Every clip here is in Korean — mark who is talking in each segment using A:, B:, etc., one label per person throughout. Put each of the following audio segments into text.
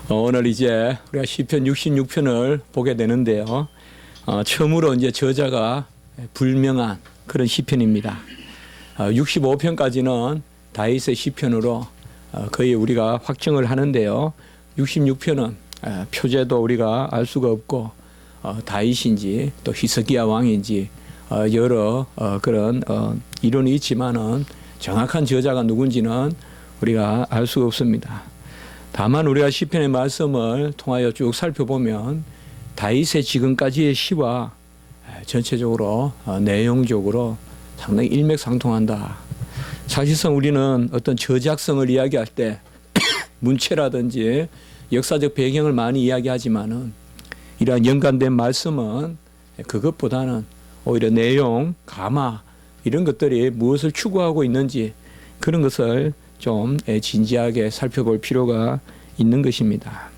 A: 오늘 이제 우리가 시편 66편을 보게 되는데요. 처음으로 이제 저자가 불명한 그런 시편입니다. 65편까지는 다윗의 시편으로 거의 우리가 확정을 하는데요. 66편은 표제도 우리가 알 수가 없고 다윗인지 또 히스기야 왕인지 여러 그런 이론이 있지만은 정확한 저자가 누군지는 우리가 알 수가 없습니다. 다만 우리가 시편의 말씀을 통하여 쭉 살펴보면 다윗의 지금까지의 시와 전체적으로 내용적으로 상당히 일맥상통한다. 사실상 우리는 어떤 저작성을 이야기할 때 문체라든지 역사적 배경을 많이 이야기하지만은 이러한 연관된 말씀은 그것보다는 오히려 내용, 가마 이런 것들이 무엇을 추구하고 있는지 그런 것을 좀 진지하게 살펴볼 필요가 있는 것입니다.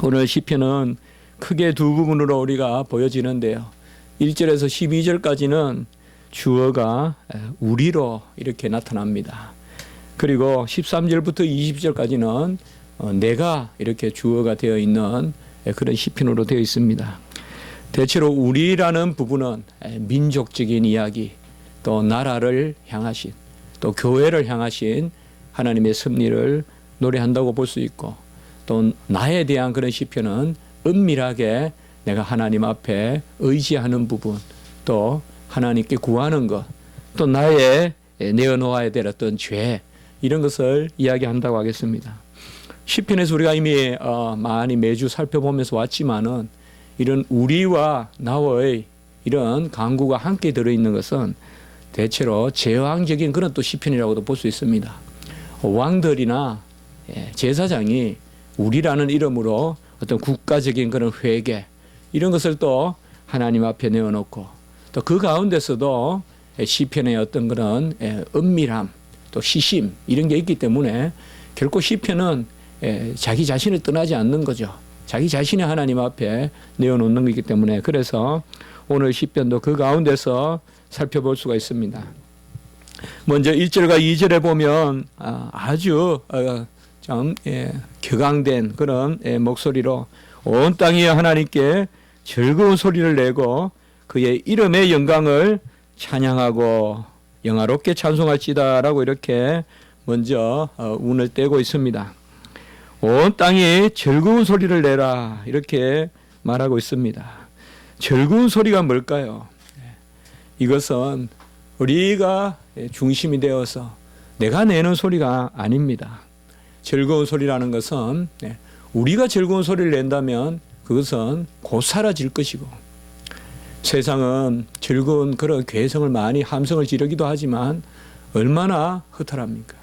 A: 오늘 시편은 크게 두 부분으로 우리가 보여지는데요. 1절에서 12절까지는 주어가 우리로 이렇게 나타납니다. 그리고 13절부터 20절까지는 내가 이렇게 주어가 되어 있는 그런 시편으로 되어 있습니다. 대체로 우리라는 부분은 민족적인 이야기, 또 나라를 향하신, 또 교회를 향하신 하나님의 섭리를 노래한다고 볼 수 있고, 또 나에 대한 그런 시편은 은밀하게 내가 하나님 앞에 의지하는 부분, 또 하나님께 구하는 것, 또 나의 내어놓아야 될 어떤 죄 이런 것을 이야기한다고 하겠습니다. 시편에서 우리가 이미 많이 매주 살펴보면서 왔지만은 이런 우리와 나의 이런 강구가 함께 들어있는 것은 대체로 제왕적인 그런 또 시편이라고도 볼 수 있습니다. 왕들이나 제사장이 우리라는 이름으로 어떤 국가적인 그런 회개 이런 것을 또 하나님 앞에 내어놓고 또 그 가운데서도 시편의 어떤 그런 은밀함 또 시심 이런 게 있기 때문에 결코 시편은 자기 자신을 떠나지 않는 거죠. 자기 자신이 하나님 앞에 내어놓는 것이기 때문에 그래서 오늘 시편도 그 가운데서 살펴볼 수가 있습니다. 먼저 1절과 2절에 보면 아주 좀 격앙된 그런 목소리로 온 땅이 하나님께 즐거운 소리를 내고 그의 이름의 영광을 찬양하고 영화롭게 찬송할지다라고 이렇게 먼저 운을 떼고 있습니다. 온 땅이 즐거운 소리를 내라 이렇게 말하고 있습니다. 즐거운 소리가 뭘까요? 이것은 우리가 중심이 되어서 내가 내는 소리가 아닙니다. 즐거운 소리라는 것은 우리가 즐거운 소리를 낸다면 그것은 곧 사라질 것이고 세상은 즐거운 그런 괴성을 많이 함성을 지르기도 하지만 얼마나 허탈합니까?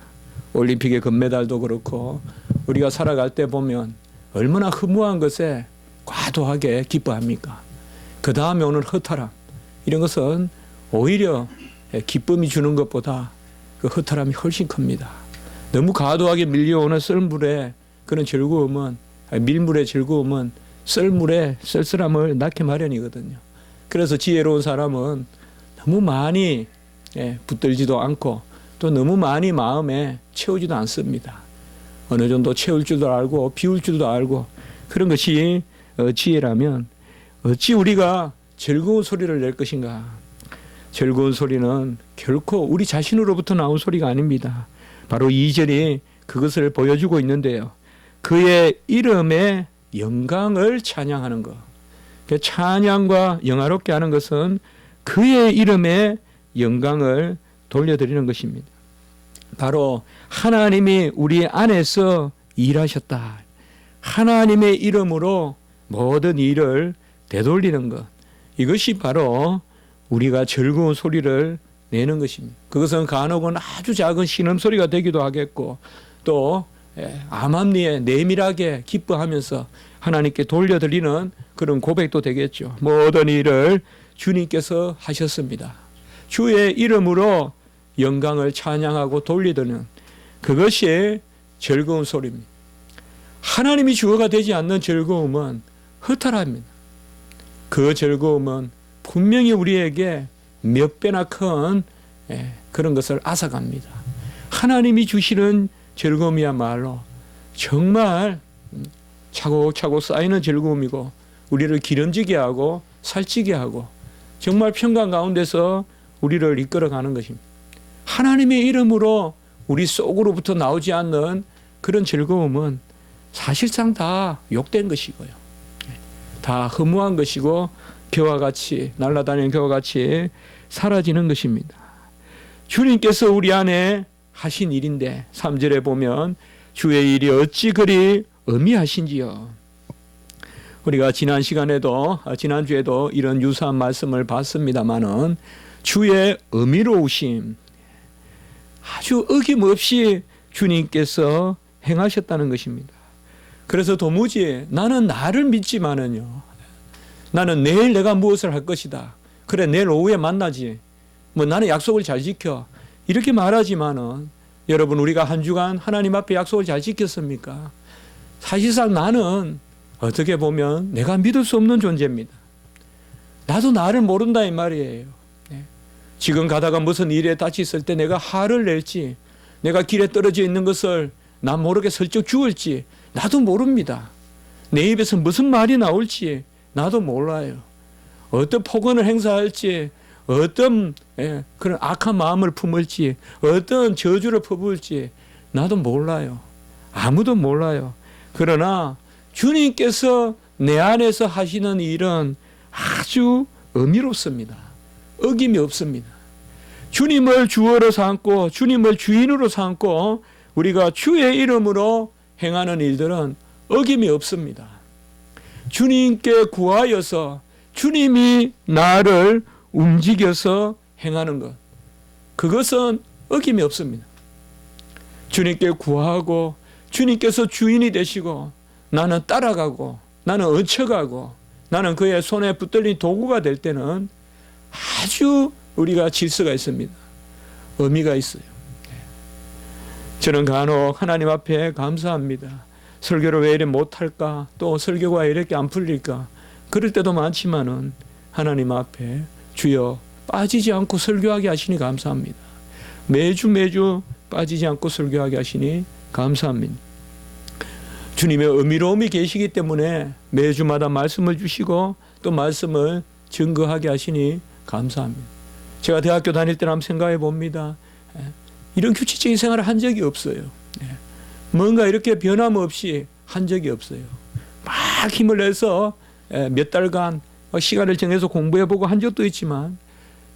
A: 올림픽의 금메달도 그렇고 우리가 살아갈 때 보면 얼마나 허무한 것에 과도하게 기뻐합니까? 그 다음에 오는 허탈함 이런 것은 오히려 기쁨이 주는 것보다 그 허탈함이 훨씬 큽니다. 너무 과도하게 밀려오는 썰물의 그런 즐거움은 밀물의 즐거움은 썰물의 쓸쓸함을 낳게 마련이거든요. 그래서 지혜로운 사람은 너무 많이 붙들지도 않고 또 너무 많이 마음에 채우지도 않습니다. 어느 정도 채울 줄도 알고 비울 줄도 알고 그런 것이 지혜라면 어찌 우리가 즐거운 소리를 낼 것인가? 즐거운 소리는 결코 우리 자신으로부터 나온 소리가 아닙니다. 바로 2절이 그것을 보여주고 있는데요. 그의 이름의 영광을 찬양하는 것. 그 찬양과 영화롭게 하는 것은 그의 이름의 영광을 돌려드리는 것입니다. 바로 하나님이 우리 안에서 일하셨다. 하나님의 이름으로 모든 일을 되돌리는 것. 이것이 바로 우리가 즐거운 소리를 내는 것입니다. 그것은 간혹은 아주 작은 신음소리가 되기도 하겠고 또 암암리에 내밀하게 기뻐하면서 하나님께 돌려드리는 그런 고백도 되겠죠. 모든 일을 주님께서 하셨습니다. 주의 이름으로 영광을 찬양하고 돌리드는 그것이 즐거운 소리입니다. 하나님이 주어가 되지 않는 즐거움은 허탈합니다. 그 즐거움은 분명히 우리에게 몇 배나 큰 그런 것을 앗아갑니다. 하나님이 주시는 즐거움이야말로 정말 차곡차곡 쌓이는 즐거움이고 우리를 기름지게 하고 살찌게 하고 정말 평강 가운데서 우리를 이끌어가는 것입니다. 하나님의 이름으로 우리 속으로부터 나오지 않는 그런 즐거움은 사실상 다 욕된 것이고요. 다 허무한 것이고 겨와 같이 날아다니는 겨와 같이 사라지는 것입니다. 주님께서 우리 안에 하신 일인데 3절에 보면 주의 일이 어찌 그리 어미하신지요. 우리가 지난주에도 이런 유사한 말씀을 봤습니다마는 주의 어미로우심 아주 어김없이 주님께서 행하셨다는 것입니다. 그래서 도무지 나는 나를 믿지만은요. 나는 내일 내가 무엇을 할 것이다. 그래 내일 오후에 만나지. 뭐 나는 약속을 잘 지켜. 이렇게 말하지만은 여러분 우리가 한 주간 하나님 앞에 약속을 잘 지켰습니까? 사실상 나는 어떻게 보면 내가 믿을 수 없는 존재입니다. 나도 나를 모른다 이 말이에요. 지금 가다가 무슨 일에 다쳤을 때 내가 화를 낼지 내가 길에 떨어져 있는 것을 나 모르게 슬쩍 주울지 나도 모릅니다. 내 입에서 무슨 말이 나올지 나도 몰라요. 어떤 폭언을 행사할지 어떤 그런 악한 마음을 품을지 어떤 저주를 퍼부을지 나도 몰라요. 아무도 몰라요. 그러나 주님께서 내 안에서 하시는 일은 아주 의미롭습니다. 어김이 없습니다. 주님을 주어로 삼고 주님을 주인으로 삼고 우리가 주의 이름으로 행하는 일들은 어김이 없습니다. 주님께 구하여서 주님이 나를 움직여서 행하는 것, 그것은 어김이 없습니다. 주님께 구하고 주님께서 주인이 되시고 나는 따라가고 나는 얹혀가고 나는 그의 손에 붙들린 도구가 될 때는 아주 우리가 질서가 있습니다. 의미가 있어요. 저는 간혹 하나님 앞에 감사합니다. 설교를 왜 이래 못할까? 또 설교가 이렇게 안 풀릴까? 그럴 때도 많지만은 하나님 앞에 주여 빠지지 않고 설교하게 하시니 감사합니다. 매주 빠지지 않고 설교하게 하시니 감사합니다. 주님의 의미로움이 계시기 때문에 매주마다 말씀을 주시고 또 말씀을 증거하게 하시니 감사합니다. 제가 대학교 다닐 때는 한번 생각해 봅니다. 이런 규칙적인 생활을 한 적이 없어요. 뭔가 이렇게 변함없이 한 적이 없어요. 막 힘을 내서 몇 달간 시간을 정해서 공부해보고 한 적도 있지만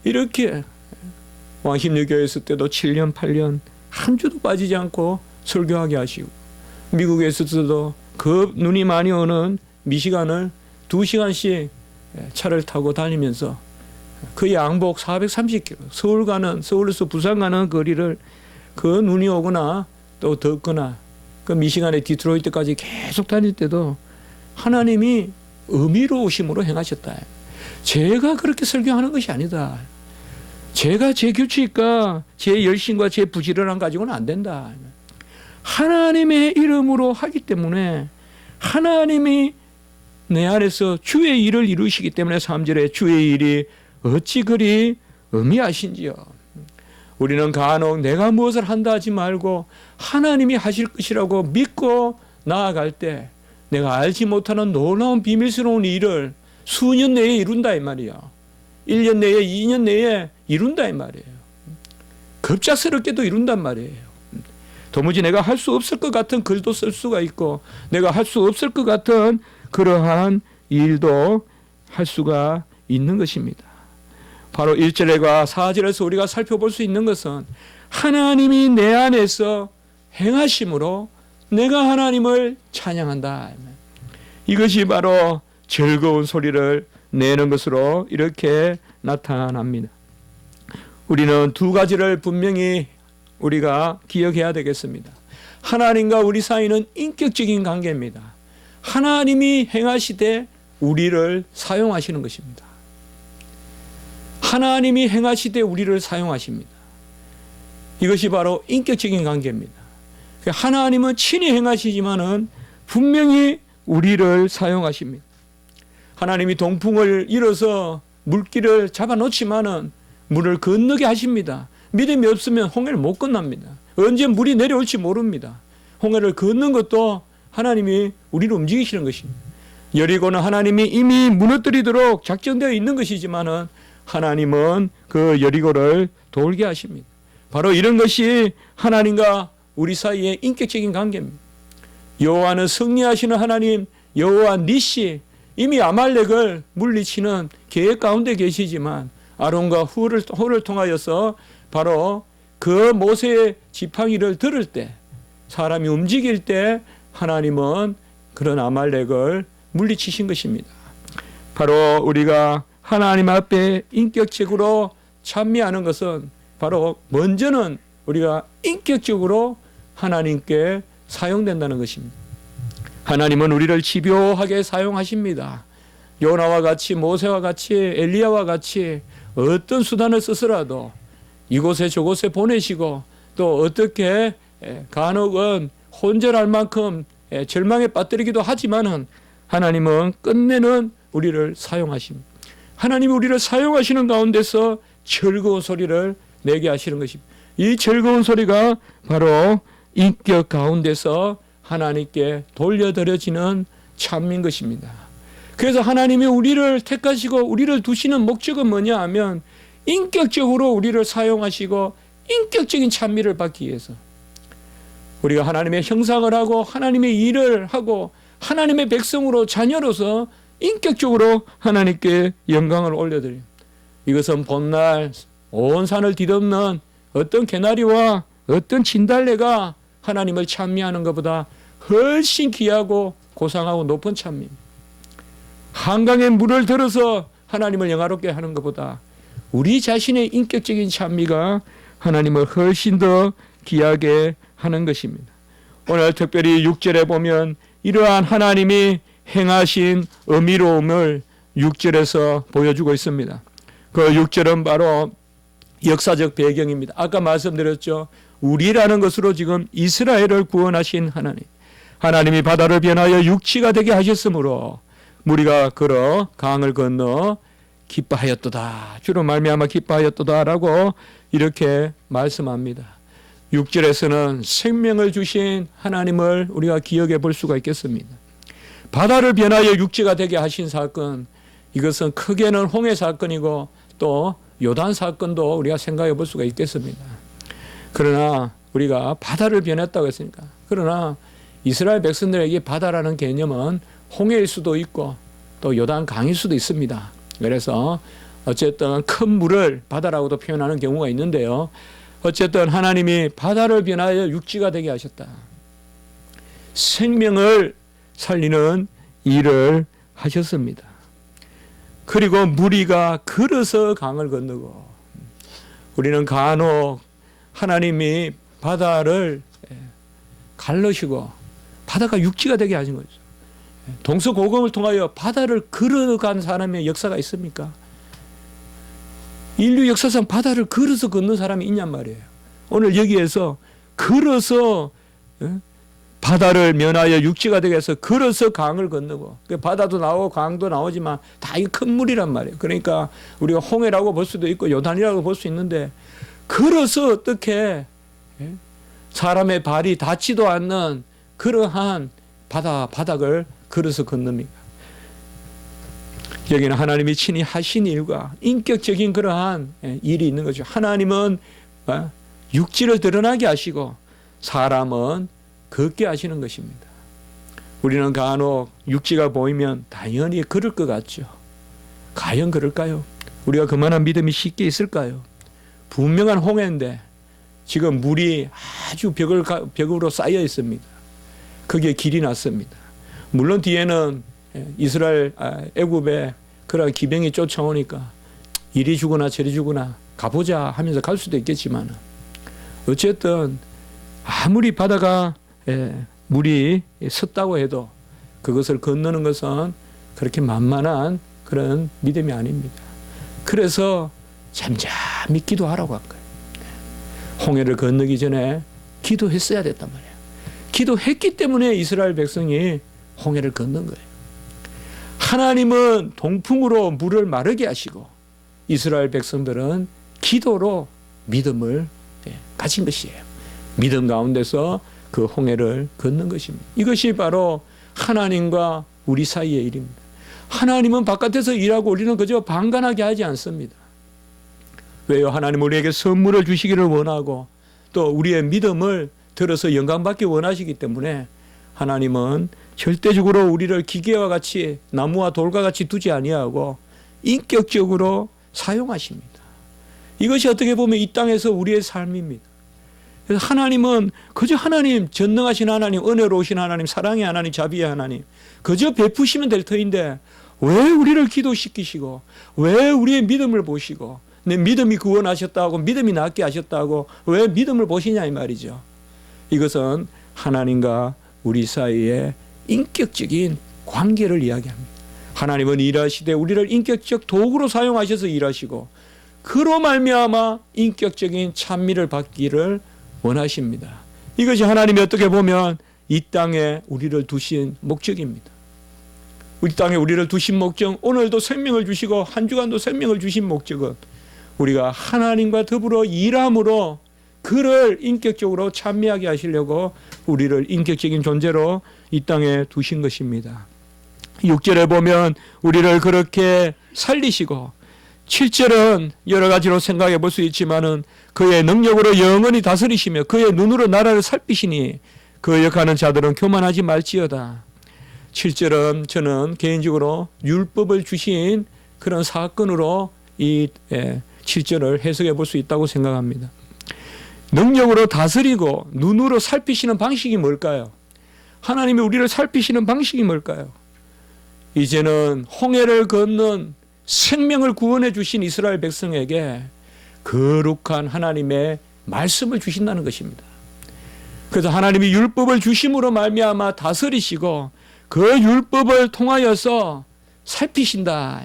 A: 이렇게 왕십리교회 있을 때도 7년 8년 한 주도 빠지지 않고 설교하게 하시고 미국에 있어서도 그 눈이 많이 오는 미시간을 2시간씩 차를 타고 다니면서 그 양복 430km 서울에서 부산 가는 거리를 그 눈이 오거나 또 덥거나 그 미시간의 디트로이트까지 계속 다닐 때도 하나님이 의미로우심으로 행하셨다. 제가 그렇게 설교하는 것이 아니다. 제가 제 규칙과 제 열심과 제 부지런함 가지고는 안 된다. 하나님의 이름으로 하기 때문에 하나님이 내 안에서 주의 일을 이루시기 때문에 3절에 주의 일이 어찌 그리 의미하신지요. 우리는 간혹 내가 무엇을 한다 하지 말고 하나님이 하실 것이라고 믿고 나아갈 때 내가 알지 못하는 놀라운 비밀스러운 일을 수년 내에 이룬다 이 말이야. 1년 내에 2년 내에 이룬다 이 말이에요. 급작스럽게도 이룬단 말이에요. 도무지 내가 할 수 없을 것 같은 글도 쓸 수가 있고 내가 할 수 없을 것 같은 그러한 일도 할 수가 있는 것입니다. 바로 1절과 4절에서 우리가 살펴볼 수 있는 것은 하나님이 내 안에서 행하심으로 내가 하나님을 찬양한다. 이것이 바로 즐거운 소리를 내는 것으로 이렇게 나타납니다. 우리는 두 가지를 분명히 우리가 기억해야 되겠습니다. 하나님과 우리 사이는 인격적인 관계입니다. 하나님이 행하시되 우리를 사용하시는 것입니다. 하나님이 행하시되 우리를 사용하십니다. 이것이 바로 인격적인 관계입니다. 하나님은 친히 행하시지만은 분명히 우리를 사용하십니다. 하나님이 동풍을 일어서 물길을 잡아놓지만은 물을 건너게 하십니다. 믿음이 없으면 홍해를 못 건넙니다. 언제 물이 내려올지 모릅니다. 홍해를 걷는 것도 하나님이 우리를 움직이시는 것입니다. 여리고는 하나님이 이미 무너뜨리도록 작정되어 있는 것이지만은 하나님은 그 여리고를 돌게 하십니다. 바로 이런 것이 하나님과 우리 사이의 인격적인 관계입니다. 여호와는 승리하시는 하나님, 여호와 니시, 이미 아말렉을 물리치는 계획 가운데 계시지만 아론과 홀을 통하여서 바로 그 모세의 지팡이를 들을 때, 사람이 움직일 때 하나님은 그런 아말렉을 물리치신 것입니다. 바로 우리가 하나님 앞에 인격적으로 찬미하는 것은 바로 먼저는 우리가 인격적으로 하나님께 사용된다는 것입니다. 하나님은 우리를 집요하게 사용하십니다. 요나와 같이, 모세와 같이, 엘리야와 같이 어떤 수단을 쓰서라도 이곳에 저곳에 보내시고, 또 어떻게 간혹은 혼절할 만큼 절망에 빠뜨리기도 하지만은 하나님은 끝내는 우리를 사용하십니다. 하나님이 우리를 사용하시는 가운데서 즐거운 소리를 내게 하시는 것입니다. 이 즐거운 소리가 바로 인격 가운데서 하나님께 돌려드려지는 찬미인 것입니다. 그래서 하나님이 우리를 택하시고 우리를 두시는 목적은 뭐냐 하면 인격적으로 우리를 사용하시고 인격적인 찬미를 받기 위해서, 우리가 하나님의 형상을 하고 하나님의 일을 하고 하나님의 백성으로 자녀로서 인격적으로 하나님께 영광을 올려드려요. 이것은 봄날 온 산을 뒤덮는 어떤 개나리와 어떤 진달래가 하나님을 찬미하는 것보다 훨씬 귀하고 고상하고 높은 찬미입니다. 한강에 물을 들어서 하나님을 영화롭게 하는 것보다 우리 자신의 인격적인 찬미가 하나님을 훨씬 더 귀하게 하는 것입니다. 오늘 특별히 6절에 보면 이러한 하나님이 행하신 의미로움을 6절에서 보여주고 있습니다. 그 6절은 바로 역사적 배경입니다. 아까 말씀드렸죠. 우리라는 것으로 지금 이스라엘을 구원하신 하나님. 하나님이 바다를 변하여 육지가 되게 하셨으므로 무리가 걸어 강을 건너 기뻐하였도다. 주로 말미암아 기뻐하였도다라고 이렇게 말씀합니다. 6절에서는 생명을 주신 하나님을 우리가 기억해 볼 수가 있겠습니다. 바다를 변하여 육지가 되게 하신 사건, 이것은 크게는 홍해 사건이고 또 요단 사건도 우리가 생각해 볼 수가 있겠습니다. 그러나 우리가 바다를 변했다고 했으니까, 그러나 이스라엘 백성들에게 바다라는 개념은 홍해일 수도 있고 또 요단 강일 수도 있습니다. 그래서 어쨌든 큰 물을 바다라고도 표현하는 경우가 있는데요. 어쨌든 하나님이 바다를 변하여 육지가 되게 하셨다. 생명을 살리는 일을 하셨습니다. 그리고 무리가 걸어서 강을 건너고, 우리는 간혹 하나님이 바다를 갈르시고 바다가 육지가 되게 하신 거죠. 동서고금을 통하여 바다를 걸어간 사람의 역사가 있습니까? 인류 역사상 바다를 걸어서 걷는 사람이 있냔 말이에요. 오늘 여기에서 걸어서 바다를 면하여 육지가 되게 해서 걸어서 강을 건너고, 바다도 나오고 강도 나오지만 다 이 큰 물이란 말이에요. 그러니까 우리가 홍해라고 볼 수도 있고 요단이라고 볼 수 있는데, 걸어서 어떻게 사람의 발이 닿지도 않는 그러한 바닥을 걸어서 건넙니까? 여기는 하나님이 친히 하신 일과 인격적인 그러한 일이 있는 거죠. 하나님은 육지를 드러나게 하시고 사람은 걷게 하시는 것입니다. 우리는 간혹 육지가 보이면 당연히 걸을 것 같죠. 과연 그럴까요? 우리가 그만한 믿음이 쉽게 있을까요? 분명한 홍해인데 지금 물이 아주 벽으로 쌓여 있습니다. 거기에 길이 났습니다. 물론 뒤에는 이스라엘 애굽에 그런 기병이 쫓아오니까 이리 주거나 저리 주거나 가보자 하면서 갈 수도 있겠지만, 어쨌든 아무리 바다가 물이 섰다고 해도 그것을 건너는 것은 그렇게 만만한 그런 믿음이 아닙니다. 그래서 잠잠히 기도하라고 한 거예요. 홍해를 건너기 전에 기도했어야 됐단 말이에요. 기도했기 때문에 이스라엘 백성이 홍해를 건넌 거예요. 하나님은 동풍으로 물을 마르게 하시고 이스라엘 백성들은 기도로 믿음을 가진 것이에요. 믿음 가운데서 그 홍해를 걷는 것입니다. 이것이 바로 하나님과 우리 사이의 일입니다. 하나님은 바깥에서 일하고 우리는 그저 방관하게 하지 않습니다. 왜요? 하나님은 우리에게 선물을 주시기를 원하고 또 우리의 믿음을 들어서 영광받기 원하시기 때문에 하나님은 절대적으로 우리를 기계와 같이 나무와 돌과 같이 두지 아니하고 인격적으로 사용하십니다. 이것이 어떻게 보면 이 땅에서 우리의 삶입니다. 그래서 하나님은 그저 하나님, 전능하신 하나님, 은혜로우신 하나님, 사랑의 하나님, 자비의 하나님 그저 베푸시면 될 터인데 왜 우리를 기도시키시고 왜 우리의 믿음을 보시고 내 믿음이 구원하셨다고 믿음이 낫게 하셨다고 왜 믿음을 보시냐 이 말이죠. 이것은 하나님과 우리 사이의 인격적인 관계를 이야기합니다. 하나님은 일하시되 우리를 인격적 도구로 사용하셔서 일하시고 그로 말미암아 인격적인 찬미를 받기를 원하십니다. 이것이 하나님이 어떻게 보면 이 땅에 우리를 두신 목적입니다. 우리 땅에 우리를 두신 목적, 오늘도 생명을 주시고 한 주간도 생명을 주신 목적은 우리가 하나님과 더불어 일함으로 그를 인격적으로 찬미하게 하시려고 우리를 인격적인 존재로 이 땅에 두신 것입니다. 6절에 보면 우리를 그렇게 살리시고 7절은 여러 가지로 생각해 볼 수 있지만은 그의 능력으로 영원히 다스리시며 그의 눈으로 나라를 살피시니 그 역하는 자들은 교만하지 말지어다. 7절은 저는 개인적으로 율법을 주신 그런 사건으로 이 7절을 해석해 볼 수 있다고 생각합니다. 능력으로 다스리고 눈으로 살피시는 방식이 뭘까요? 하나님이 우리를 살피시는 방식이 뭘까요? 이제는 홍해를 건넌 생명을 구원해 주신 이스라엘 백성에게 거룩한 하나님의 말씀을 주신다는 것입니다. 그래서 하나님이 율법을 주심으로 말미암아 다스리시고 그 율법을 통하여서 살피신다.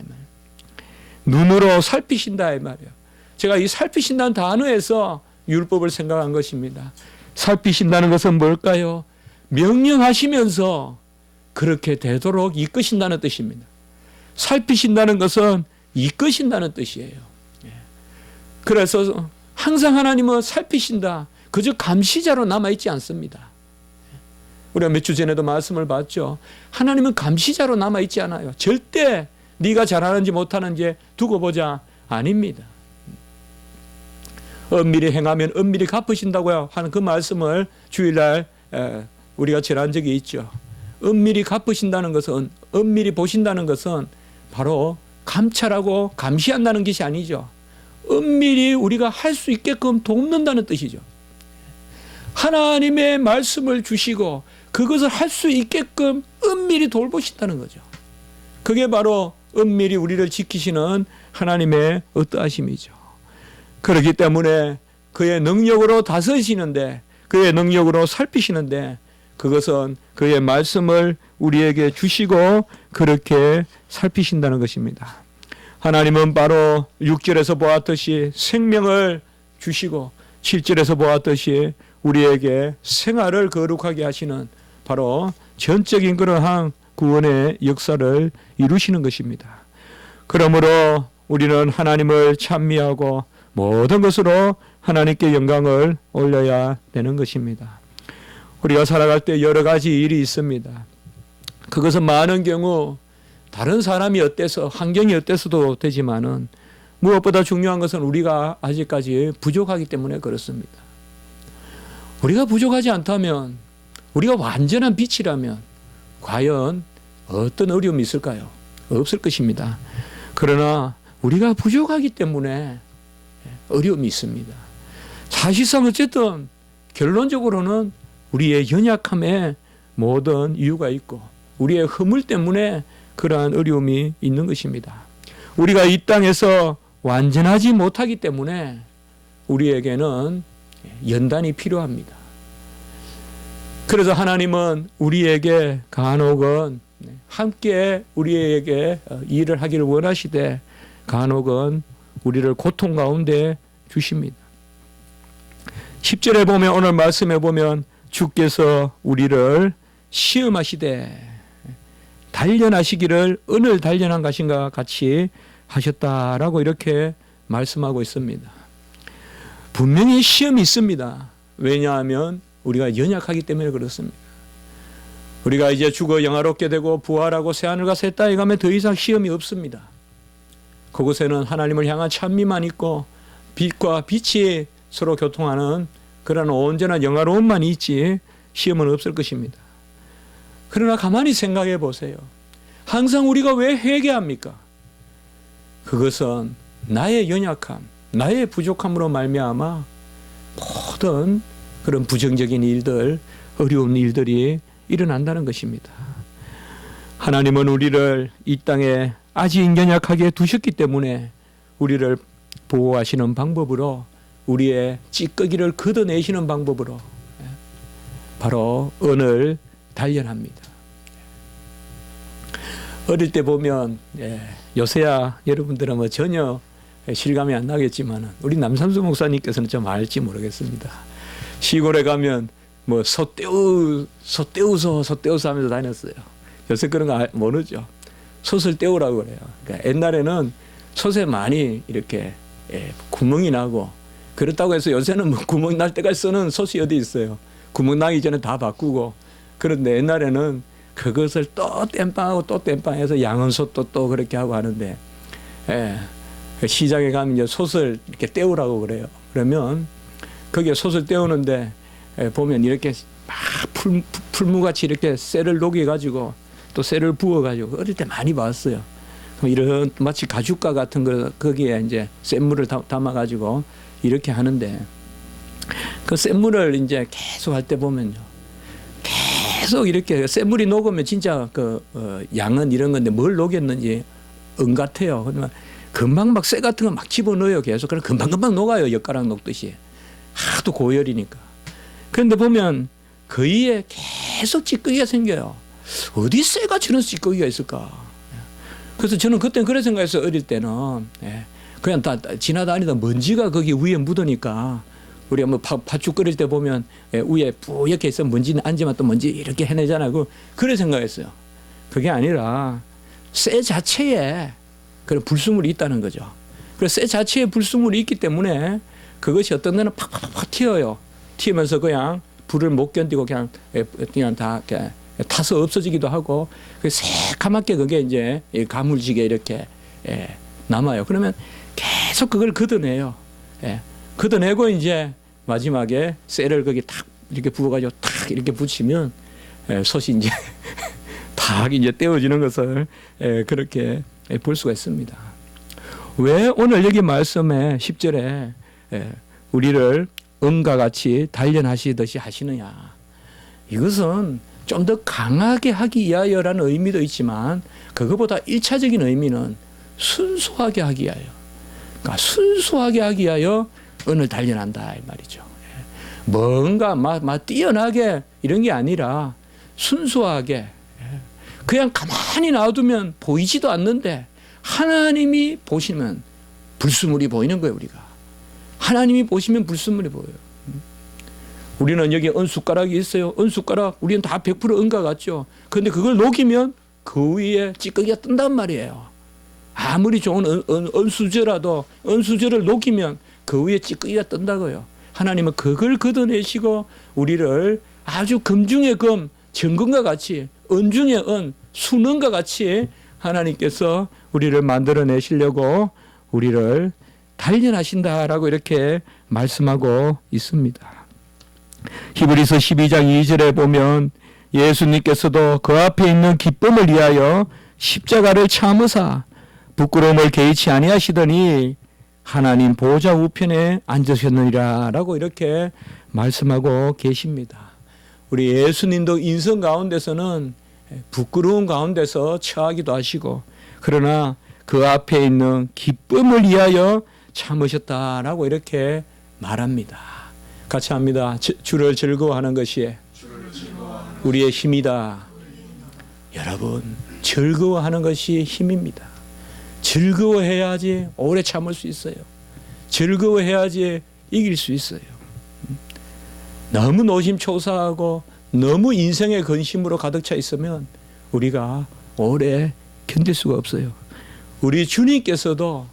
A: 눈으로 살피신다 이 말이에요. 제가 이 살피신다는 단어에서 율법을 생각한 것입니다. 살피신다는 것은 뭘까요? 명령하시면서 그렇게 되도록 이끄신다는 뜻입니다. 살피신다는 것은 이끄신다는 뜻이에요. 그래서 항상 하나님은 살피신다. 그저 감시자로 남아있지 않습니다. 우리가 몇 주 전에도 말씀을 봤죠. 하나님은 감시자로 남아있지 않아요. 절대 네가 잘하는지 못하는지 두고 보자 아닙니다. 엄밀히 행하면 엄밀히 갚으신다고 하는 그 말씀을 주일날 우리가 전한 적이 있죠. 엄밀히 갚으신다는 것은, 엄밀히 보신다는 것은 바로 감찰하고 감시한다는 것이 아니죠. 엄밀히 우리가 할 수 있게끔 돕는다는 뜻이죠. 하나님의 말씀을 주시고 그것을 할 수 있게끔 엄밀히 돌보신다는 거죠. 그게 바로 엄밀히 우리를 지키시는 하나님의 어떠하심이죠. 그렇기 때문에 그의 능력으로 다스리시는데, 그의 능력으로 살피시는데, 그것은 그의 말씀을 우리에게 주시고 그렇게 살피신다는 것입니다. 하나님은 바로 6절에서 보았듯이 생명을 주시고 7절에서 보았듯이 우리에게 생활을 거룩하게 하시는 바로 전적인 그러한 구원의 역사를 이루시는 것입니다. 그러므로 우리는 하나님을 찬미하고 모든 것으로 하나님께 영광을 올려야 되는 것입니다. 우리가 살아갈 때 여러 가지 일이 있습니다. 그것은 많은 경우 다른 사람이 어때서 환경이 어때서도 되지만은 무엇보다 중요한 것은 우리가 아직까지 부족하기 때문에 그렇습니다. 우리가 부족하지 않다면, 우리가 완전한 빛이라면 과연 어떤 어려움이 있을까요? 없을 것입니다. 그러나 우리가 부족하기 때문에 어려움이 있습니다. 사실상 어쨌든 결론적으로는 우리의 연약함에 모든 이유가 있고 우리의 허물 때문에 그러한 어려움이 있는 것입니다. 우리가 이 땅에서 완전하지 못하기 때문에 우리에게는 연단이 필요합니다. 그래서 하나님은 우리에게 간혹은 함께 우리에게 일을 하기를 원하시되 간혹은 우리를 고통 가운데 주십니다. 10절에 보면, 오늘 말씀에 보면 주께서 우리를 시험하시되 단련하시기를 은을 단련한 것인가 같이 하셨다라고 이렇게 말씀하고 있습니다. 분명히 시험이 있습니다. 왜냐하면 우리가 연약하기 때문에 그렇습니다. 우리가 이제 죽어 영화롭게 되고 부활하고 새하늘과 새 땅에 가면 더 이상 시험이 없습니다. 그곳에는 하나님을 향한 찬미만 있고 빛과 빛이 서로 교통하는 그런 온전한 영화로움만 있지 시험은 없을 것입니다. 그러나 가만히 생각해 보세요. 항상 우리가 왜 회개합니까? 그것은 나의 연약함, 나의 부족함으로 말미암아 모든 그런 부정적인 일들, 어려운 일들이 일어난다는 것입니다. 하나님은 우리를 이 땅에 아직 연약하게 두셨기 때문에 우리를 보호하시는 방법으로, 우리의 찌꺼기를 걷어내시는 방법으로 바로 언을 단련합니다. 어릴 때 보면 요새야 여러분들은 뭐 전혀 실감이 안 나겠지만 우리 남삼수 목사님께서는 좀 알지 모르겠습니다. 시골에 가면 뭐 소 떼우소 하면서 다녔어요. 요새 그런 거 모르죠. 솥을 떼우라고 그래요. 그러니까 옛날에는 솥에 많이 이렇게 구멍이 나고, 그렇다고 해서 요새는 뭐 구멍 날 때까지 쓰는 솥이 어디 있어요. 구멍 나기 전에 다 바꾸고. 그런데 옛날에는 그것을 또 땜빵하고 또 땜빵해서 양은솥도 또 그렇게 하고 하는데, 시장에 가면 이제 솥을 이렇게 떼우라고 그래요. 그러면 거기에 솥을 떼우는데 보면 이렇게 막 풀무같이 이렇게 쇠를 녹여가지고 또 쇠를 부어가지고 어릴 때 많이 봤어요. 이런 마치 가죽과 같은 거 거기에 이제 쇠물을 담아가지고 이렇게 하는데, 그 쇠물을 이제 계속 할 때 보면요, 계속 이렇게 쇠물이 녹으면 진짜 양은 이런 건데 뭘 녹였는지 은 같아요. 그러면 금방 막 쇠 같은 거 막 집어넣어요. 계속. 그럼 금방금방 녹아요. 엿가락 녹듯이. 하도 고열이니까. 그런데 보면 그 위에 계속 찌꺼기가 생겨요. 어디 쇠가 저런 찌꺼기가 있을까? 그래서 저는 그때는 그런 생각했어요. 어릴 때는. 그냥 다 지나다니다 먼지가 거기 위에 묻으니까, 우리가 뭐 팥죽 끓일 때 보면 위에 뿌옇게 있어 먼지는 앉으면 또 먼지 이렇게 해내잖아요. 그래 생각했어요. 그게 아니라 쇠 자체에 그런 불순물이 있다는 거죠. 그래서 쇠 자체에 불순물이 있기 때문에 그것이 어떤 데는 팍팍팍 튀어요. 튀면서 그냥 불을 못 견디고 그냥 다 이렇게 타서 없어지기도 하고, 새카맣게 그게 이제 가물지게 이렇게 남아요. 그러면 계속 그걸 걷어내요. 걷어내고 이제 마지막에 쇠를 거기 탁 이렇게 부어가지고 탁 이렇게 붙이면 솥이 이제 탁 이제 떼어지는 것을 그렇게 볼 수가 있습니다. 왜 오늘 여기 말씀에 10절에 우리를 은과 같이 단련하시듯이 하시느냐? 이것은 좀 더 강하게 하기 위하여라는 의미도 있지만, 그것보다 1차적인 의미는 순수하게 하기 위하여. 그러니까 순수하게 하기 위하여 은을 단련한다 이 말이죠. 뭔가 막 뛰어나게 이런 게 아니라 순수하게, 그냥 가만히 놔두면 보이지도 않는데 하나님이 보시면 불순물이 보이는 거예요. 우리가 하나님이 보시면 불순물이 보여요. 우리는 여기 은숟가락이 있어요. 은숟가락 우리는 다 100% 은과 같죠. 그런데 그걸 녹이면 그 위에 찌꺼기가 뜬단 말이에요. 아무리 좋은 은수저라도 은수저를 녹이면 그 위에 찌꺼기가 뜬다고요. 하나님은 그걸 걷어내시고 우리를 아주 금 중의 금, 정금과 같이, 은 중의 은, 순은과 같이 하나님께서 우리를 만들어내시려고 우리를 단련하신다라고 이렇게 말씀하고 있습니다. 히브리서 12장 2절에 보면 예수님께서도 그 앞에 있는 기쁨을 위하여 십자가를 참으사 부끄러움을 개의치 아니하시더니 하나님 보좌 우편에 앉으셨느니라 라고 이렇게 말씀하고 계십니다. 우리 예수님도 인생 가운데서는 부끄러운 가운데서 처하기도 하시고, 그러나 그 앞에 있는 기쁨을 위하여 참으셨다라고 이렇게 말합니다. 같이 합니다. 주를 즐거워하는 것이 우리의 힘이다. 여러분, 즐거워하는 것이 힘입니다. 즐거워해야지 오래 참을 수 있어요. 즐거워해야지 이길 수 있어요. 너무 노심초사하고 너무 인생의 근심으로 가득 차 있으면 우리가 오래 견딜 수가 없어요. 우리 주님께서도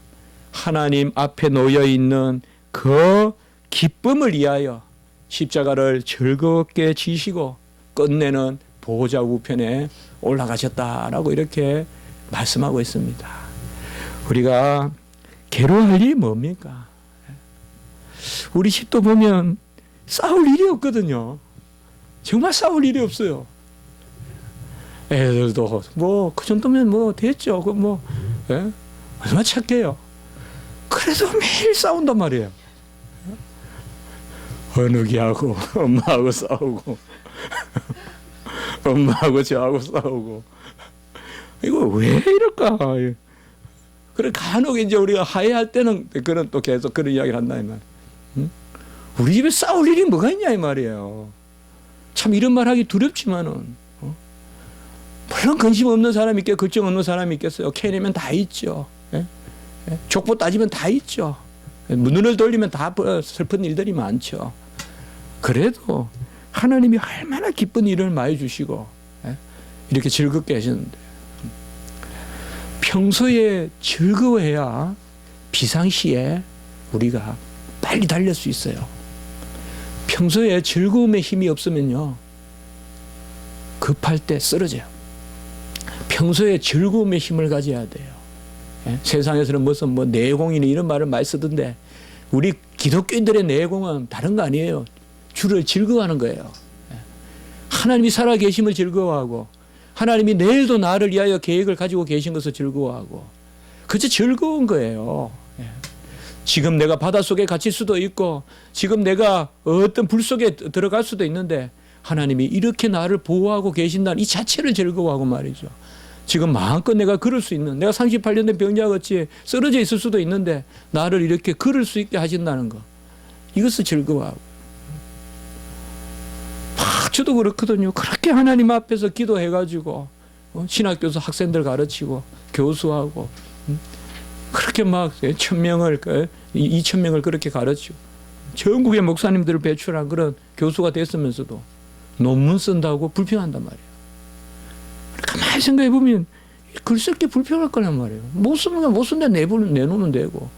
A: 하나님 앞에 놓여 있는 그 기쁨을 위하여 십자가를 즐겁게 지시고 끝내는 보호자 우편에 올라가셨다라고 이렇게 말씀하고 있습니다. 우리가 괴로워할 일이 뭡니까? 우리 집도 보면 싸울 일이 없거든요. 정말 싸울 일이 없어요. 애들도 뭐 그 정도면 뭐 됐죠. 그 뭐 얼마나 착해요. 그래도 매일 싸운단 말이에요. 어느기하고 엄마하고 싸우고 엄마하고 저하고 싸우고 이거 왜 이럴까? 그래 간혹 이제 우리가 화해할 때는 그런 또 계속 그런 이야기를 한다 이 말. 응? 우리 집에 싸울 일이 뭐가 있냐 이 말이에요. 참 이런 말 하기 두렵지만은 물론 근심 없는 사람이 있겠고 걱정 없는 사람이 있겠어요. 캐내면 다 있죠. 예? 예? 족보 따지면 다 있죠. 눈을 돌리면 다 슬픈 일들이 많죠. 그래도 하나님이 얼마나 기쁜 일을 많이 주시고 예? 이렇게 즐겁게 하시는데 평소에 즐거워해야 비상시에 우리가 빨리 달릴 수 있어요. 평소에 즐거움의 힘이 없으면요 급할 때 쓰러져요. 평소에 즐거움의 힘을 가져야 돼요. 예? 세상에서는 무슨 뭐 내공이니 이런 말을 많이 쓰던데 우리 기독교인들의 내공은 다른 거 아니에요. 주를 즐거워하는 거예요. 예? 하나님이 살아계심을 즐거워하고 하나님이 내일도 나를 위하여 계획을 가지고 계신 것을 즐거워하고 그저 즐거운 거예요. 예. 지금 내가 바닷속에 갇힐 수도 있고 지금 내가 어떤 불 속에 들어갈 수도 있는데 하나님이 이렇게 나를 보호하고 계신다는 이 자체를 즐거워하고 말이죠. 지금 마음껏 내가 걸을 수 있는 내가 38년 된 병자같이 쓰러져 있을 수도 있는데 나를 이렇게 걸을 수 있게 하신다는 거 이것을 즐거워하고 저도 그렇거든요. 그렇게 하나님 앞에서 기도해가지고 신학교에서 학생들 가르치고 교수하고 그렇게 막 1,000명을 2,000명을 그렇게 가르치고 전국의 목사님들을 배출한 그런 교수가 됐으면서도 논문 쓴다고 불평한단 말이에요. 가만히 생각해 보면 글 쓸 게 불평할 거란 말이에요. 못 쓰면 못 쓴데 내놓으면 되고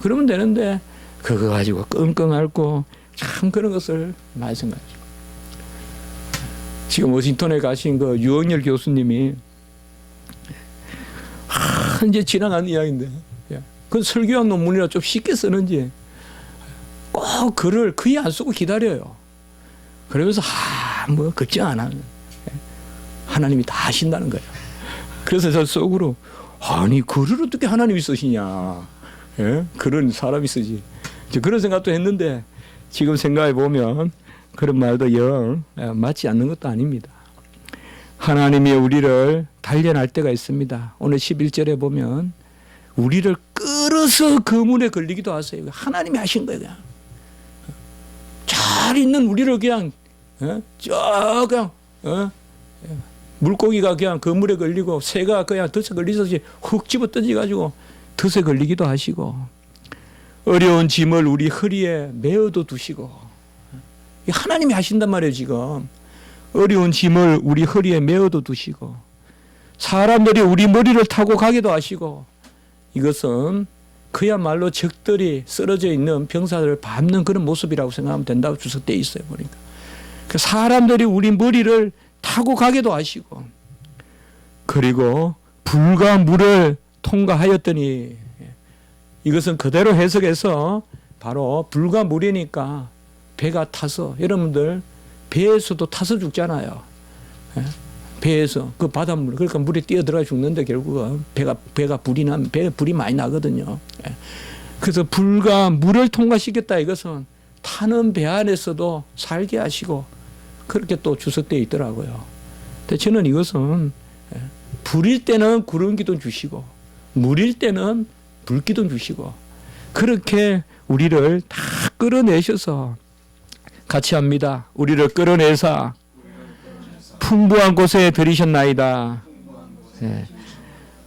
A: 그러면 되는데 그거 가지고 끙끙 앓고 참 그런 것을 많이 생각하죠. 지금 워싱턴에 가신 그 유영열 교수님이 이제 지나간 이야기인데 그 설교한 논문이라 좀 쉽게 쓰는지 꼭 글을 거의 안 쓰고 기다려요. 그러면서 뭐 걱정 안 하는 하나님이 다 하신다는 거예요. 그래서 저 속으로 아니 글을 어떻게 하나님이 쓰시냐. 예? 글은 사람이 쓰지. 그런 생각도 했는데 지금 생각해 보면 그런 말도 영 맞지 않는 것도 아닙니다. 하나님이 우리를 단련할 때가 있습니다. 오늘 11절에 보면 우리를 끌어서 그물에 걸리기도 하세요. 하나님이 하신 거예요. 그냥. 잘 있는 우리를 그냥 그냥 물고기가 그냥 그물에 걸리고 새가 그냥 덫에 걸리듯이 훅 집어 던져가지고 덫에 걸리기도 하시고 어려운 짐을 우리 허리에 메어도 두시고 하나님이 하신단 말이에요. 지금 어려운 짐을 우리 허리에 메어도 두시고 사람들이 우리 머리를 타고 가기도 하시고 이것은 그야말로 적들이 쓰러져 있는 병사들을 밟는 그런 모습이라고 생각하면 된다고 주석되어 있어요. 보니까 사람들이 우리 머리를 타고 가기도 하시고 그리고 불과 물을 통과하였더니 이것은 그대로 해석해서 바로 불과 물이니까 배가 타서 여러분들 배에서도 타서 죽잖아요. 배에서 그 바닷물 그러니까 물에 뛰어들어가 죽는데 결국은 배가 불이 나면 배에 불이 많이 나거든요. 그래서 불과 물을 통과시켰다 이것은 타는 배 안에서도 살게 하시고 그렇게 또 주석되어 있더라고요. 근데 저는 이것은 불일 때는 구름 기둥 주시고 물일 때는 불 기둥 주시고 그렇게 우리를 다 끌어내셔서 같이 합니다. 우리를 끌어내사 풍부한 곳에 들이셨나이다. 네.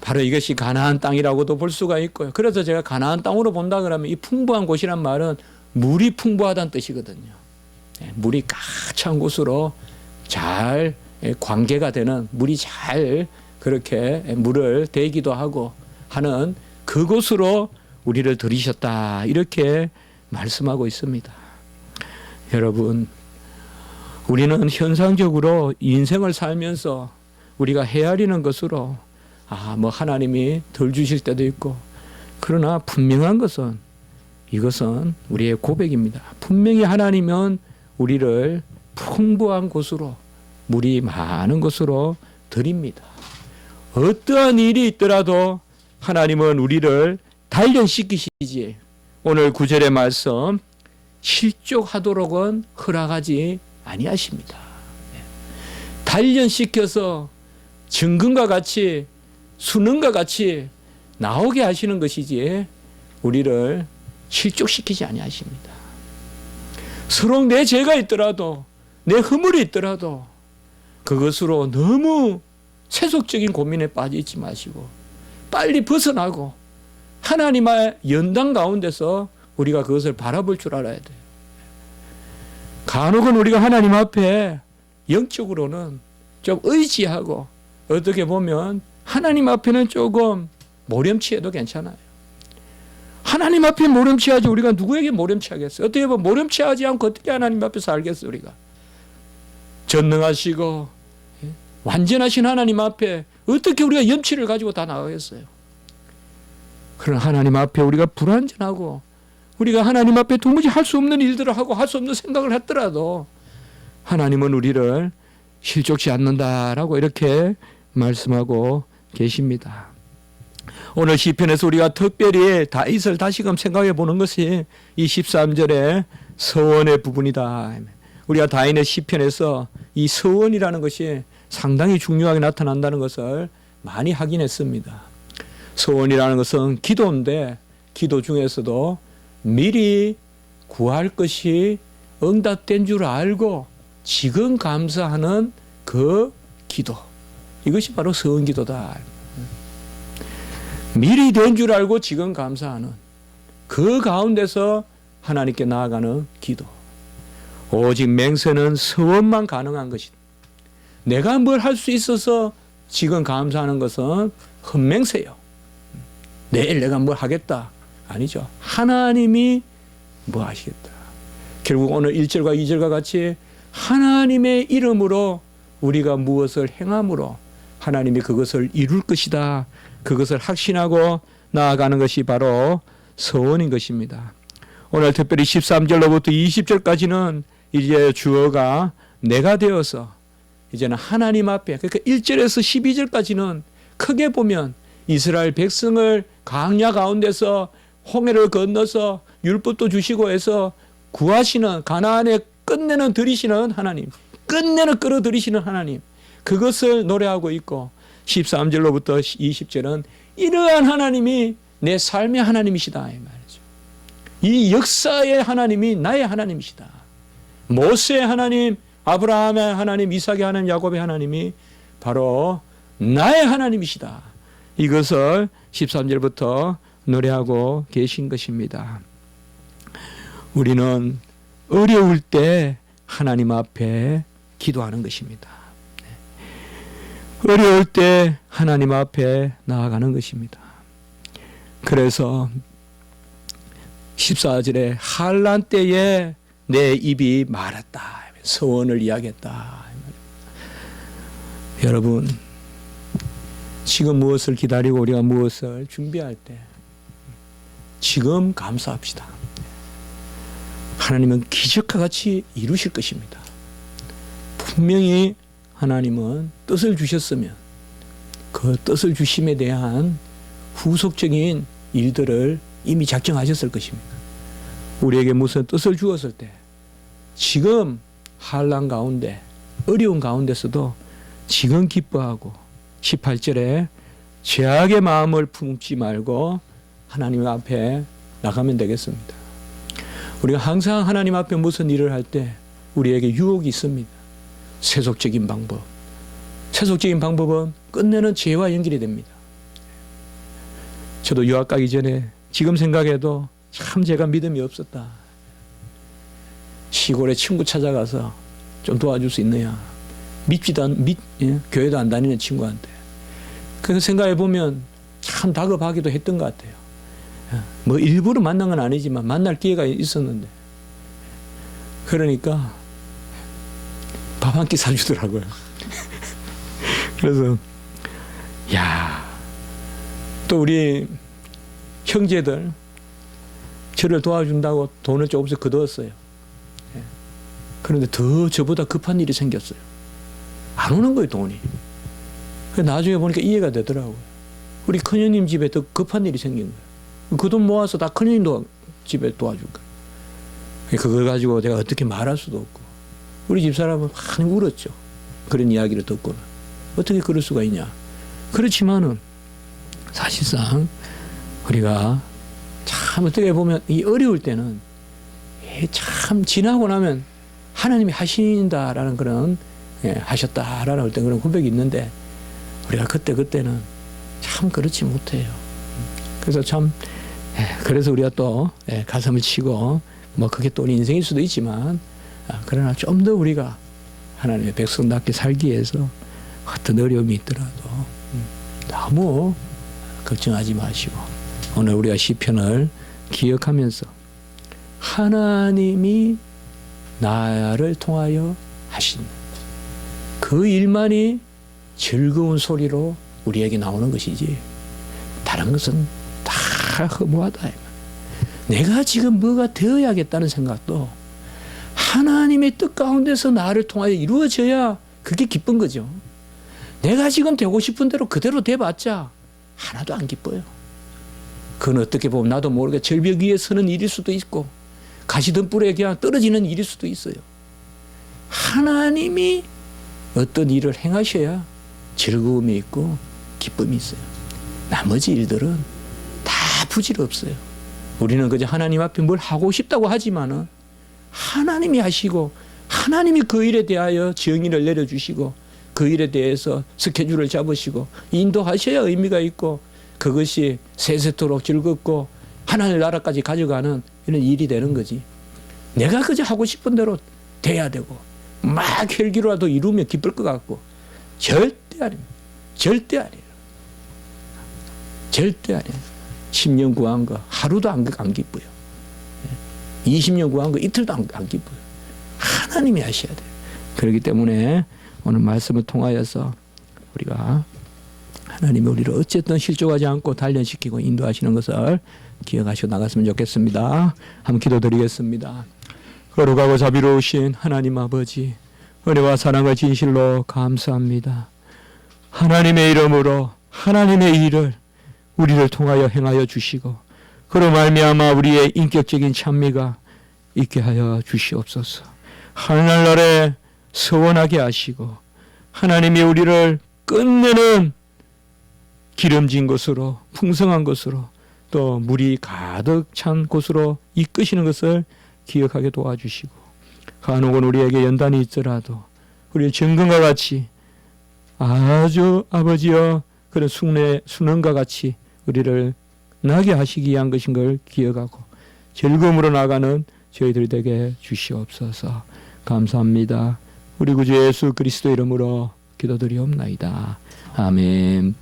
A: 바로 이것이 가나안 땅이라고도 볼 수가 있고요. 그래서 제가 가나안 땅으로 본다 그러면 이 풍부한 곳이란 말은 물이 풍부하다는 뜻이거든요. 네. 물이 가득한 곳으로 잘 관계가 되는 물이 잘 그렇게 물을 대기도 하고 하는 그곳으로 우리를 들이셨다 이렇게 말씀하고 있습니다. 여러분, 우리는 현상적으로 인생을 살면서 우리가 헤아리는 것으로 뭐 하나님이 덜 주실 때도 있고, 그러나 분명한 것은 이것은 우리의 고백입니다. 분명히 하나님은 우리를 풍부한 곳으로, 물이 많은 곳으로 드립니다. 어떠한 일이 있더라도 하나님은 우리를 단련시키시지 오늘 9절의 말씀 실족하도록은 허락하지 아니하십니다. 단련시켜서 증근과 같이 수능과 같이 나오게 하시는 것이지 우리를 실족시키지 아니하십니다. 서로 내 죄가 있더라도 내 허물이 있더라도 그것으로 너무 세속적인 고민에 빠져 있지 마시고 빨리 벗어나고 하나님의 연단 가운데서 우리가 그것을 바라볼 줄 알아야 돼요. 간혹은 우리가 하나님 앞에 영적으로는 좀 의지하고 어떻게 보면 하나님 앞에는 조금 모렴치해도 괜찮아요. 하나님 앞에 모렴치하지 우리가 누구에게 모렴치하겠어요? 어떻게 보면 모렴치하지 않고 어떻게 하나님 앞에 살겠어요? 우리가 전능하시고 완전하신 하나님 앞에 어떻게 우리가 염치를 가지고 다 나가겠어요? 그러나 하나님 앞에 우리가 불완전하고 우리가 하나님 앞에 도무지 할 수 없는 일들을 하고 할 수 없는 생각을 했더라도 하나님은 우리를 실족치 않는다라고 이렇게 말씀하고 계십니다. 오늘 시편에서 우리가 특별히 다윗을 다시금 생각해 보는 것이 이 13절의 서원의 부분이다. 우리가 다윗의 시편에서 이 서원이라는 것이 상당히 중요하게 나타난다는 것을 많이 확인했습니다. 서원이라는 것은 기도인데 기도 중에서도 미리 구할 것이 응답된 줄 알고 지금 감사하는 그 기도, 이것이 바로 서원기도다. 미리 된 줄 알고 지금 감사하는 그 가운데서 하나님께 나아가는 기도. 오직 맹세는 서원만 가능한 것이다. 내가 뭘 할 수 있어서 지금 감사하는 것은 헛맹세요. 내일 내가 뭘 하겠다. 아니죠. 하나님이 뭐 하시겠다. 결국 오늘 1절과 2절과 같이 하나님의 이름으로 우리가 무엇을 행함으로 하나님이 그것을 이룰 것이다. 그것을 확신하고 나아가는 것이 바로 서원인 것입니다. 오늘 특별히 13절로부터 20절까지는 이제 주어가 내가 되어서 이제는 하나님 앞에, 그러니까 1절에서 12절까지는 크게 보면 이스라엘 백성을 광야 가운데서 홍해를 건너서 율법도 주시고 해서 구하시는, 가나안에 끝내는 들이시는 하나님, 끝내는 끌어들이시는 하나님, 그것을 노래하고 있고 13절로부터 20절은 이러한 하나님이 내 삶의 하나님이시다 이 말이죠. 이 역사의 하나님이 나의 하나님이시다. 모세의 하나님, 아브라함의 하나님, 이삭의 하나님, 야곱의 하나님이 바로 나의 하나님이시다. 이것을 13절부터 노래하고 계신 것입니다. 우리는 어려울 때 하나님 앞에 기도하는 것입니다. 어려울 때 하나님 앞에 나아가는 것입니다. 그래서 14절에 환난 때에 내 입이 말했다. 서원을 이야기했다. 여러분, 지금 무엇을 기다리고 우리가 무엇을 준비할 때 지금 감사합시다. 하나님은 기적과 같이 이루실 것입니다. 분명히 하나님은 뜻을 주셨으면 그 뜻을 주심에 대한 후속적인 일들을 이미 작정하셨을 것입니다. 우리에게 무슨 뜻을 주었을 때 지금 환난 가운데 어려운 가운데서도 지금 기뻐하고 18절에 죄악의 마음을 품지 말고 하나님 앞에 나가면 되겠습니다. 우리가 항상 하나님 앞에 무슨 일을 할 때 우리에게 유혹이 있습니다. 세속적인 방법. 세속적인 방법은 끝내는 죄와 연결이 됩니다. 저도 유학 가기 전에 지금 생각해도 참 제가 믿음이 없었다. 시골에 친구 찾아가서 좀 도와줄 수 있느냐. 교회도 안 다니는 친구한테. 그래서 생각해 보면 참 다급하기도 했던 것 같아요. 뭐 일부러 만난 건 아니지만 만날 기회가 있었는데 그러니까 밥 한 끼 사주더라고요. 그래서 또 우리 형제들 저를 도와준다고 돈을 조금씩 거두었어요. 그런데 더 저보다 급한 일이 생겼어요. 안 오는 거예요, 돈이. 나중에 보니까 이해가 되더라고요. 우리 큰형님 집에 더 급한 일이 생긴 거예요. 그 돈 모아서 다 큰형님 집에 도와줄 거예요. 그걸 가지고 내가 어떻게 말할 수도 없고. 우리 집사람은 많이 울었죠. 그런 이야기를 듣고는. 어떻게 그럴 수가 있냐. 그렇지만은 사실상 우리가 참 어떻게 보면 이 어려울 때는 참 지나고 나면 하나님이 하신다라는 그런 하셨다라는 어떤 그런 고백이 있는데 우리가 그때는 참 그렇지 못해요. 그래서 참 그래서 우리가 또 가슴을 치고 뭐 그게 또 우리 인생일 수도 있지만 그러나 좀 더 우리가 하나님의 백성답게 살기 위해서 어떤 어려움이 있더라도 너무 걱정하지 마시고 오늘 우리가 시편을 기억하면서 하나님이 나를 통하여 하신 그 일만이 즐거운 소리로 우리에게 나오는 것이지 다른 것은 다 허무하다. 내가 지금 뭐가 되어야겠다는 생각도 하나님의 뜻 가운데서 나를 통하여 이루어져야 그게 기쁜 거죠. 내가 지금 되고 싶은 대로 그대로 돼봤자 하나도 안 기뻐요. 그건 어떻게 보면 나도 모르게 절벽 위에 서는 일일 수도 있고 가시덤불에 그냥 떨어지는 일일 수도 있어요. 하나님이 어떤 일을 행하셔야 즐거움이 있고 기쁨이 있어요. 나머지 일들은 다 부질없어요. 우리는 그저 하나님 앞에 뭘 하고 싶다고 하지만은 하나님이 하시고 하나님이 그 일에 대하여 정의를 내려주시고 그 일에 대해서 스케줄을 잡으시고 인도하셔야 의미가 있고 그것이 세세토록 즐겁고 하나님 나라까지 가져가는 이런 일이 되는 거지. 내가 그저 하고 싶은 대로 돼야 되고 막 혈기로라도 이루면 기쁠 것 같고 절대 아닙니다. 절대 아니에요. 절대 아니에요. 10년 구한 거 하루도 안 기뻐요. 20년 구한 거 이틀도 안 기뻐요. 하나님이 하셔야 돼요. 그렇기 때문에 오늘 말씀을 통하여서 우리가 하나님이 우리를 어쨌든 실족하지 않고 단련시키고 인도하시는 것을 기억하시고 나갔으면 좋겠습니다. 한번 기도드리겠습니다. 거룩하고 자비로우신 하나님 아버지, 은혜와 사랑을 진실로 감사합니다. 하나님의 이름으로 하나님의 일을 우리를 통하여 행하여 주시고 그로 말미암아 우리의 인격적인 찬미가 있게 하여 주시옵소서. 하늘나라에 서원하게 하시고 하나님이 우리를 끝내는 기름진 곳으로 풍성한 곳으로 또 물이 가득 찬 곳으로 이끄시는 것을 기억하게 도와주시고 간혹은 우리에게 연단이 있더라도 우리 정금과 같이 아주 아버지여 그런 순원과 같이 우리를 나게 하시기 위한 것인 걸 기억하고 즐거움으로 나가는 저희들이 되게 주시옵소서. 감사합니다. 우리 구주 예수 그리스도 이름으로 기도드리옵나이다. 아멘.